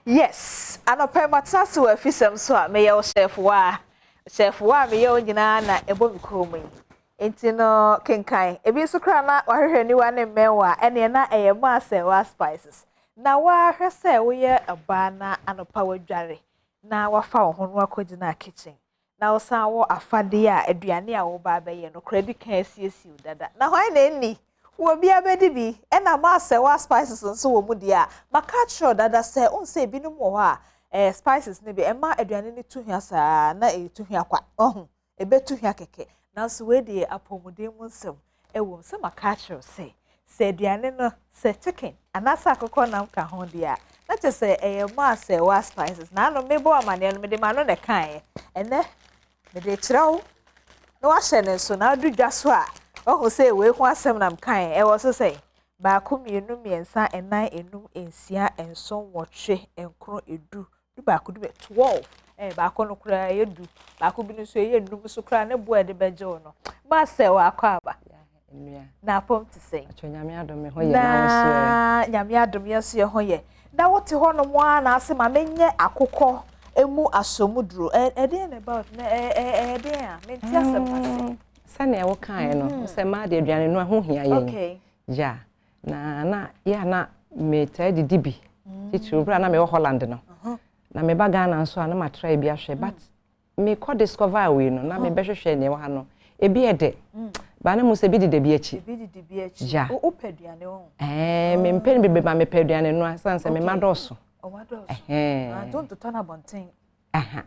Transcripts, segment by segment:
Yes, anope matsasu afisem so a meye o Serwaa meye o nyina na ebo mikomu enti no kenkan ebi so kra na wahwehwe ni wa ne mewa ene na ma Serwaa spices na wa hwese wo ye aba na anopa wadware na wafa wo ho no akodi na kitchen na wo san wo afade a aduane a wo ba beye no kra di kan asiesie dada na hwan na enni wo bia bedi bi ena ma Serwaa spices nso wo mu dia maka chro dada se onse bi no mo ho a spices ne bi ema aduane ni tuhia saa na tuhia kwa ebetuhia keke na so we de apomuden mu nsem ewo se maka chro se aduane no se chicken anasa akoko nam ka ho dia na che se ma Serwaa spices na no mebo amane no me de ma no ne kan ene me de chirawo no wa hye ne so na adu dwa so a oh say we ho asem nam kan wo so say ba ko mienu miensa enan enum ensia enson wotwe enkro edu du ba ko du 12 ba ko no kura yedu ba ko bi no so yenum so kura ne bo e de beje no ma Serwaa akwa aba na pom ti say nyame adom me ho ye na so e nyame adom ye so ye ho ye na wote ho no mo a na ase ma menye akokọ emu asomuduro den about na den a menti asem ase sane wo kan no se ma de aduane no ho hia yen okay ja na ya na me tadi dibi titru bra na me wo Holland no na me ba Ghana nso na ma try bi ahwe but me ko discover we no na me be hwehwe ne wo ha no ebi ede ba na mu se bi de bi achi ja o peduane ho me mpeni bebe ma me peduane no asanse me madoso o madoso don't turn abonten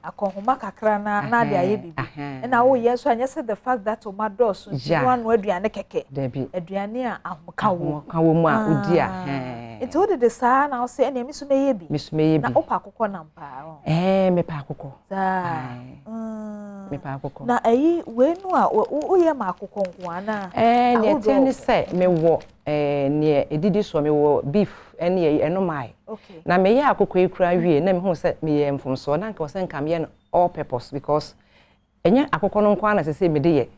akonhoma kakra na de aye bibi na wo yes anya say the fact that o madoso one no aduane keke aduane a kawo mu a odi a it wo de saa na wo say ene miso meye bi na opa akokọ na mpa me pa akokọ me pa akokọ na ayi we nu a wo ye ma akokọ nko ana ne tieni say me wo ne edidi so me wo beef ene eno mai na me ye akokọ ekura wie na me hu say me ye mfomso na nka wo nkam ye no all purpose because enya akokọ no nko ana se me de ye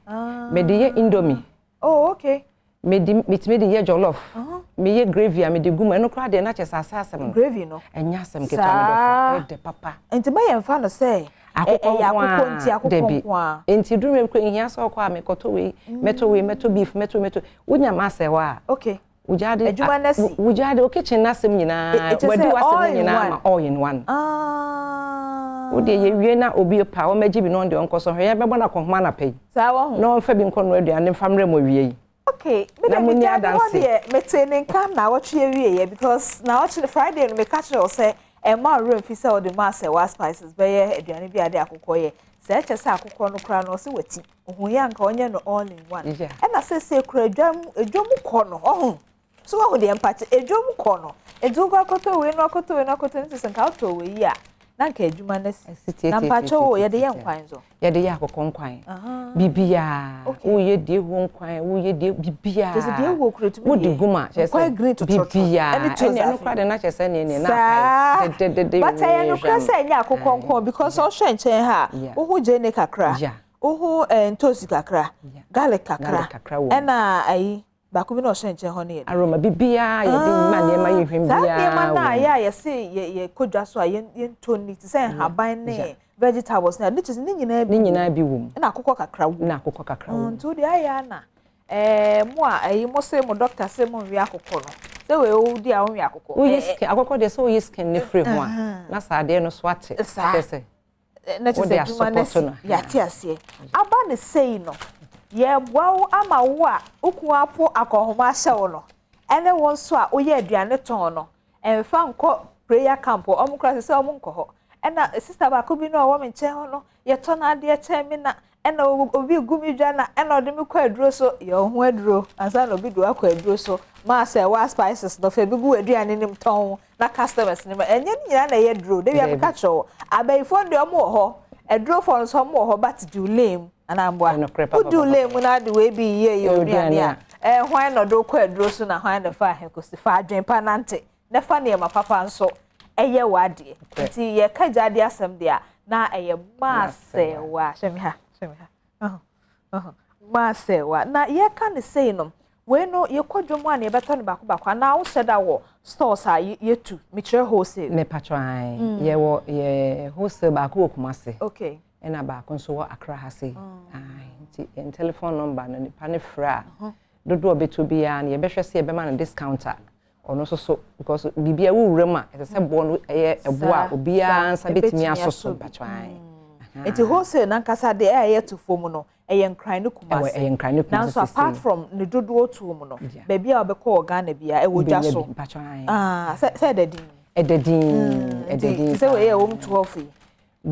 indomie okay me de ye jollof me ye gravy me de guma no kra de na che asasem gravy no enya asem ketwa me do de papa enti ba ye mfa no say akokọ nti akokọ kwa enti duru me kwen hia so kwa me koto we meto beef meto wonya ma Serwaa okay wujade o kitchen nasem nyina wadi wasem nyina ma all in one wode ye wie na obi pa o magi bi no de onkoso hwe ye bebo na kohoma na pay saa wo no mfa bi nko no aduane mfamre mo wie okay me de adanse metene kan na wotwe wie ye because na wotwe Friday no me catch you say ma room fi say o de ma Serwaa spices be ye aduane bi ade akokọ ye se eche se akokọ no kra no se wati ohun ya nka onye no all in one e na se kra edwam kọ no so what the empathy edwom kọ no edugo akoto we no nti nka auto we yi a na nka edwuma na na mpacho wo ye de ye nkwan zo ye de ye akokọ nkwan bibia wo ye de ho nkwan wo ye de bibia just de wo kure to wo de guma chese bibia ene no kwa de na chese ne na kai de but I no kra say nya akokọ nkwan because o hwe nchen ha wo hu je ne kakra wo hu ntosi kakra garlic kakra ena ayi ba ko bi no hye nche ho ne aroma bibia ye de ma ne ma ye hwem bia sa na ya ye se ye kodwa so a ye ntoni ti say haban ne vegetables na ne nyina bi wom na akokọ kakra wo nto de aya na mo a ayi mo se mo doctor se mo wi akokọ no se we o di a wo wi akokọ wo yes akokọ de so yes skin ne free ho a na sa de no so ate se na ti se duma na ya ti ase aba ne sei no ye bwawo ama wo a oku apo akohoma hyewo no ene won so a oye aduane ton no emfa nko prayer camp omukra se omunko ho ena sister ba ko bi no wo menche ho no ye ton ade che mi na ena obi gumi dwa na ena ode mi kwa aduro so ye ho aduro ansa no bi do akwa aduro so ma Serwaa spices no fe bi gu aduane nim ton na customers nim enye nyina na ye aduro de bi ka cho abaifo de omo ho aduro for so omo ho but do lame anambwa udu lemu na de we bi ye oduane a hwan no do kwa aduro so na hwan no fa hekosi fa adwen pa nante ne fa ne ma papa nso eye wade nti ye kagade asem de a na eye ma Serwaa shemi ha ma Serwaa na ye ka ne sei no we no ye kwadwo mu an ye beto ne bako na wo said that wo stores are ye tu me chere wholesale me patwan ye wo ye wholesale bako wo Kumasi okay ena bako nso wo Accra ha se nti en telephone number no nipa ne fra dodo obeto bia na ye behwe se ye be ma na discounter ono so because bibia wo wura ma ese se bo no eye ebo a obia ansa betimi asoso patwan enti wholesale na nkasa de eye to fomu no eye nkran ne Kumasi eye nkran ne Kumasi now so apart from ne dodo to mu no baby a obekọ Ghana bia e wo dwa so say ededin say we home 12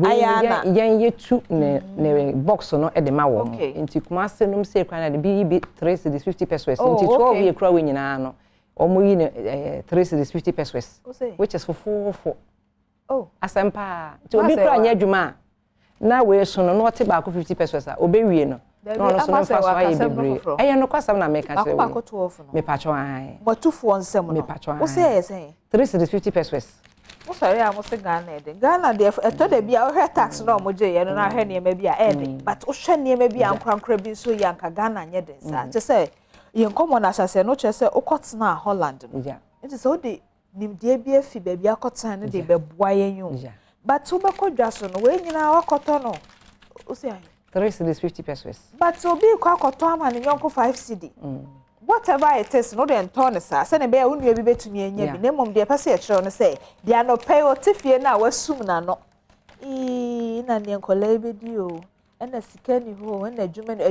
ayana yen yetu ne box no e de ma wo enti Kumasi num say kwan na de bi 3 cedis 50 pesos enti 12 ye kura we nyina no omo yi ne 3 cedis 50 pesos which is for asempa ti obi kura nya adwuma na we so no what ba ko 50 pesos a obewie no no so no fa so aye bebre eye no kwasam na make ka ba ko 12 no me patcho an motufo nsem no me patcho an wo say say 3 cedis 50 pesos wo sorry am say Ghana de eto de bia wo tax no mo je ye no na hwe ne ma bia but wo hwe ne ma bia ankrankra bi so ya nka Ghana nye den sa je say ye nkomo na asase no che say ukotena Holland no it is so de nimdie bi afi ba bia akotena ne de beboa yenyu but wo be kodwa so no we nyina wakoto no wo say 3 cedis 50 pesos but obi kwa akoto ama ne nyonko 5 cedi whatever it is no den turn sa say ne be unu bi betumi anya bi ne mom de pese e kire no say dia no pay o tifie na wasum na no na ne nkola be di o na sika ni ho na adwuma ni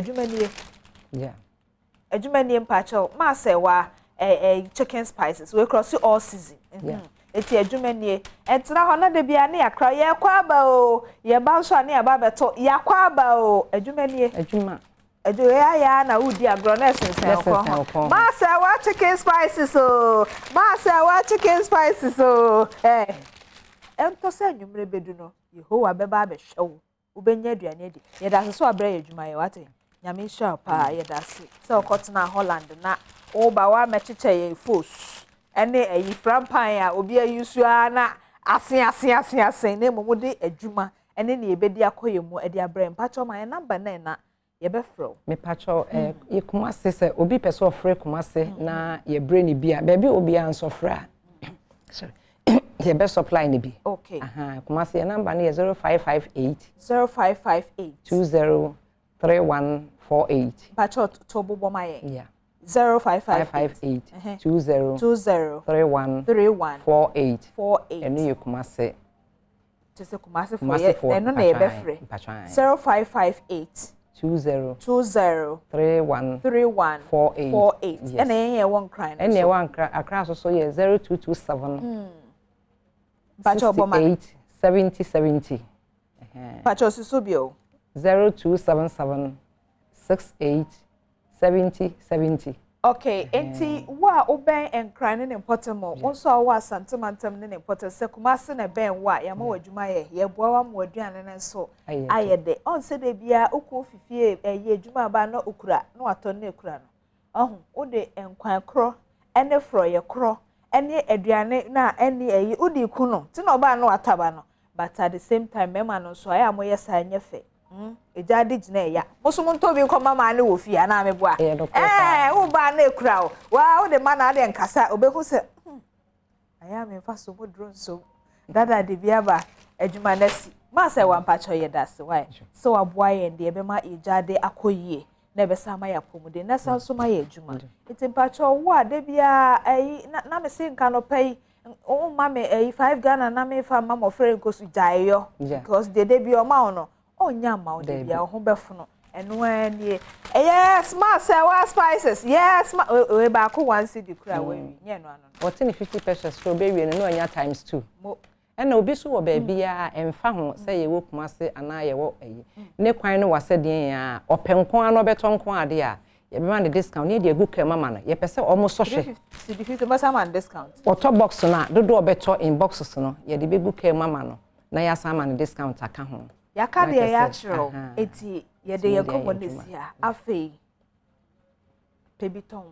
adwuma ni mpacho ma Serwaa chicken spices we cross all season eti adwuma ni entra ho na de bia na yakra ye kwa ba o ye ba nso na ya ba beto yakwa ba o adwuma ni ya na udi agrones nsen ma Serwaa chicken spices o ma Serwaa chicken spices o ento se anwumre bedu no Yehowa beba be hwewo ubenya aduane di ye da so abra adwuma ye wate nyame hwa pa ye da se se okotena Holland na o ba wa mecheche ye fos ene eyi frampan a obi ayusu na asen na momude adwuma ene ne ebedi akoye mu edi abra mpacho ma ye number na ye be fro me pacho ye Kumasi se obi pese ofre Kumasi na ye bre ni bia baby obi anso fra sorry ye be supply ni bi okay Kumasi ye number na ye 0558 203148 pacho to bobo ma ye yeah 0558 203148 enu ye Kumasi just Kumasi for eno na ye be free 0558 203148 and then one cry and then one cry across also yeah 0227 Pacho Boma 70 Pacho Susubio 0277 68 70 okay enti wa oben enkran ne potemo wonso wa santimantem ne potem se Kumasi na ben wa ya ma wadwuma ye boa wa mo aduane ne nso ayede on se de bia okwo fifie ye adwuma ba na okura na wato na ekura no ohun wo de enkwan kro ene fro ye kro ene aduane na ene ayi udi ku no ti na oba na wataba no but at the same time mema no so aya mo yesa anya fe eja de gina ya muso mo ntobi nkoma ma na wo fia na me boa wo ba na ekura wo wa wo de ma na de nkasa obehu se aya me fa so mo drone so dada de bia ba adwuma na si ma Serwaa mpacho ye dase why so aboa ye de be ma eja de akoyie na be sama ya pomude na sa so ma ye adwuma enti mpacho wo ade bia na me se nka no pai o ma me 5 Ghana na me fa ma mo frere nkosu jaeyo because de bia o ma no onya ma o de bia ho befono eno ani yes ma Serwaa spices yes ma we ba ko 1 cedi kura we nye no ano what in 50 pesos so be we no anya times 2 ena obi so wo ba bia emfa ho se ye wo Kumasi ana ye wo ne kwan no wase den ya openko ano beto nko ade a ye be man discount ne de aguka mama no ye pese o mo so hwe cedi masa man discount auto box na dodo obeto in boxes no ye de be aguka mama no na ya sama man discount aka ho yaka de ya chiro eti ye de ye komonesia afei pebiton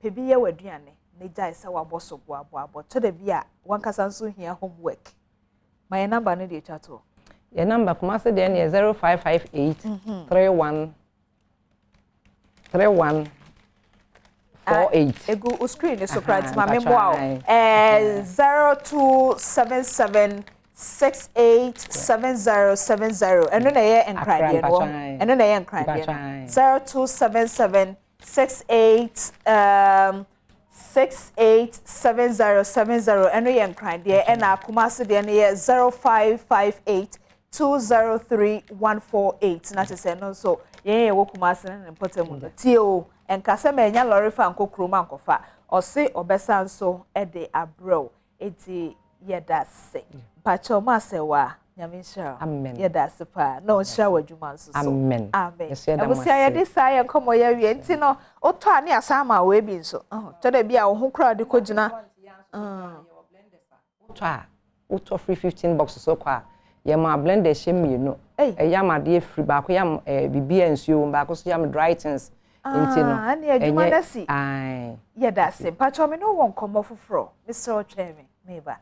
pebi ye waduane ne jai se wa boso boabo to de bia wankasa nso hia homework my number no de chato your number Kumasi de na 0558 31 48 egu screen so credit ma me wow 0277 687070 eno na ye enkrade no eno na ye enkrade 0277 687070 eno ye enkrade ena akumase de ne ye 0558 203 148 na chese no so ye wo kumase na mpotemu no tio enkase ma enya lorry fa nkokroma nkofa ose obesa nso e de abro eti yedase pacho ma sewa nyame nshira amen yedase pa no nshira wadwuma nso so amen amen abusia yede sa ye komo ya wie enti no oto ani asama we bi nso to da bia wo ho kra de kogina oto free 15 boxes so kwa ye ma blender hye mienu yam ade free ba ko yam bibia nsuo ba ko so yam dry things enti no ani adwuma na si ai yedase pacho me no won komo foforo Mr. Ochemi meba